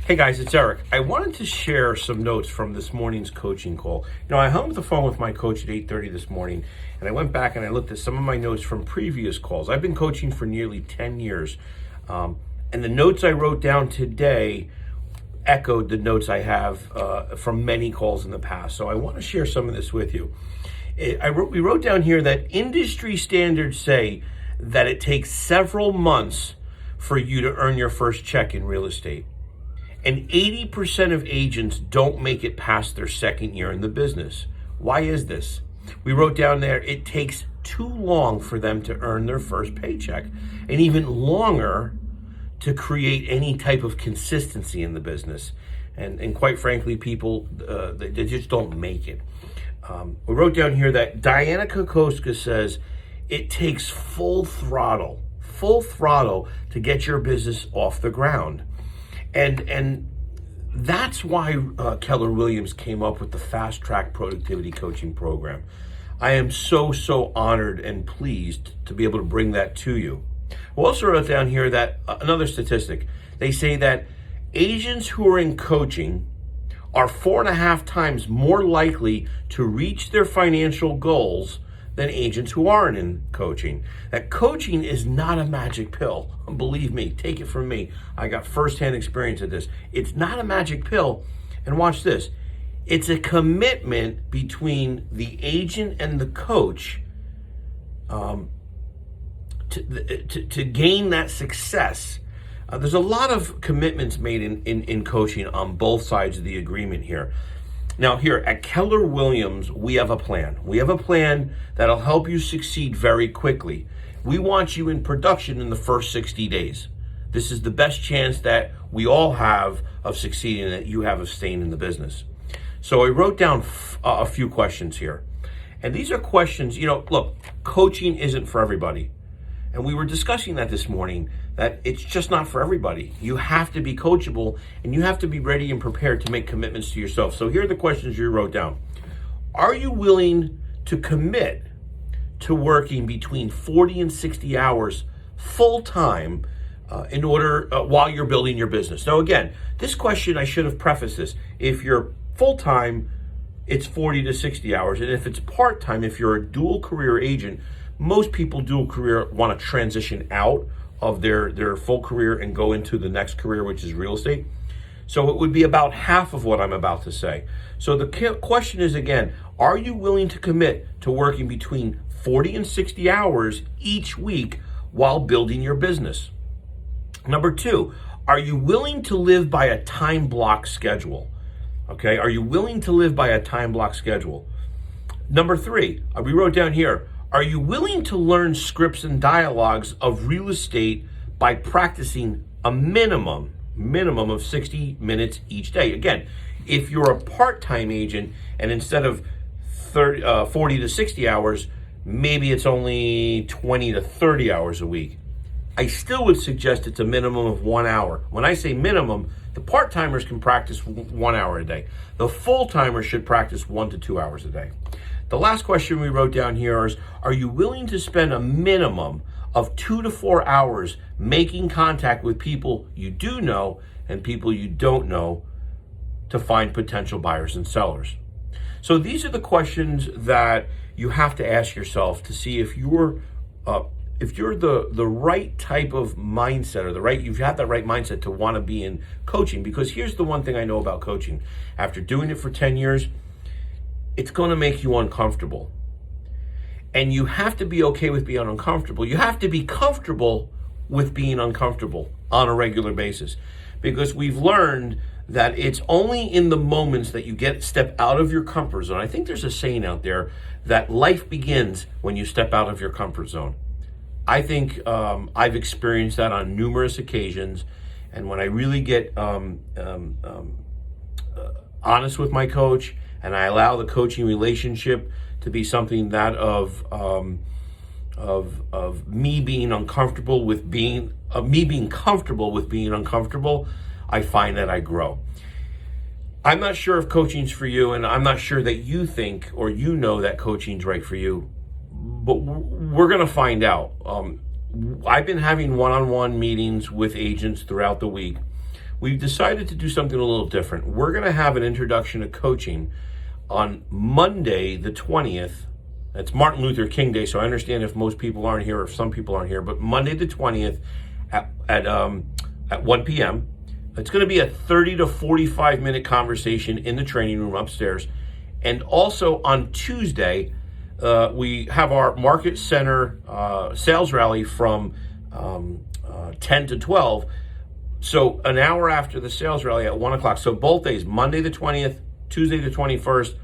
Hey guys, it's Eric. I wanted to share some notes from this morning's coaching call. I hung up the phone with my coach at 8:30 this morning, and I went back and I looked at some of my notes from previous calls. I've been coaching for nearly 10 years, and the notes I wrote down today echoed the notes I have from many calls in the past. So I want to share some of this with you. We wrote down here that industry standards say that it takes several months for you to earn your first check in real estate. And 80% of agents don't make it past their second year in the business. Why is this? We wrote down there, it takes too long for them to earn their first paycheck, and even longer to create any type of consistency in the business. And quite frankly, people, they just don't make it. We wrote down here that Diana Kokoska says it takes full throttle to get your business off the ground. And that's why Keller Williams came up with the Fast Track Productivity Coaching Program. I am so honored and pleased to be able to bring that to you. We also wrote down here that another statistic. They say that agents who are in coaching are 4.5 times more likely to reach their financial goals than agents who aren't in coaching. That coaching is not a magic pill. Believe me, take it from me. I got firsthand experience of this. It's not a magic pill. And watch this. It's a commitment between the agent and the coach to gain that success. There's a lot of commitments made in coaching on both sides of the agreement here. Now here at Keller Williams, we have a plan. We have a plan that'll help you succeed very quickly. We want you in production in the first 60 days. This is the best chance that we all have of succeeding, that you have of staying in the business. So I wrote down a few questions here. And these are questions, look, coaching isn't for everybody. And we were discussing that this morning, that it's just not for everybody. You have to be coachable, and you have to be ready and prepared to make commitments to yourself. So here are the questions you wrote down. Are you willing to commit to working between 40 and 60 hours full-time in order while you're building your business? Now again, this question, I should have prefaced this. If you're full-time, it's 40 to 60 hours. And if it's part-time, if you're a dual career agent, most people dual career want to transition out of their full career and go into the next career, which is real estate. So it would be about half of what I'm about to say. So the question is, again, are you willing to commit to working between 40 and 60 hours each week while building your business? Number 2, are you willing to live by a time block schedule? Okay, are you willing to live by a time block schedule? Number 3, we wrote down here, are you willing to learn scripts and dialogues of real estate by practicing a minimum of 60 minutes each day? Again, if you're a part-time agent and instead of 40 to 60 hours, maybe it's only 20 to 30 hours a week, I still would suggest it's a minimum of 1 hour. When I say minimum, the part-timers can practice 1 hour a day. The full-timers should practice 1 to 2 hours a day. The last question we wrote down here is, are you willing to spend a minimum of 2 to 4 hours making contact with people you do know and people you don't know to find potential buyers and sellers? So these are the questions that you have to ask yourself to see if you're the right type of mindset, or you've had that right mindset to want to be in coaching. Because here's the one thing I know about coaching. After doing it for 10 years, it's going to make you uncomfortable. And you have to be okay with being uncomfortable. You have to be comfortable with being uncomfortable on a regular basis. Because we've learned that it's only in the moments that you step out of your comfort zone. I think there's a saying out there that life begins when you step out of your comfort zone. I think I've experienced that on numerous occasions. And when I really get honest with my coach, and I allow the coaching relationship to be something that of me being uncomfortable with being comfortable with being uncomfortable, I find that I grow. I'm not sure if coaching's for you, and I'm not sure that you think or that coaching's right for you, but we're going to find out. I've been having one-on-one meetings with agents throughout the week we've decided to do something a little different. We're going to have an introduction to coaching on Monday, the 20th. It's Martin Luther King Day, so I understand if most people aren't here or if some people aren't here, but Monday the 20th at 1 p.m. It's going to be a 30 to 45 minute conversation in the training room upstairs. And also on Tuesday, we have our Market Center sales rally from 10 to 12. So an hour after the sales rally at 1 o'clock. So both days, Monday the 20th, Tuesday the 21st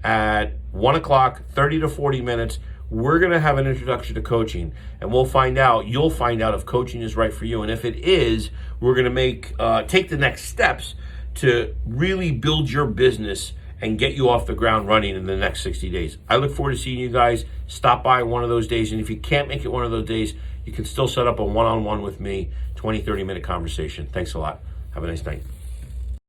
at 1 o'clock, 30 to 40 minutes. We're going to have an introduction to coaching, and you'll find out if coaching is right for you. And if it is, we're going to take the next steps to really build your business and get you off the ground running in the next 60 days. I look forward to seeing you guys. Stop by one of those days. And if you can't make it one of those days, you can still set up a one-on-one with me, 20, 30-minute conversation. Thanks a lot. Have a nice night.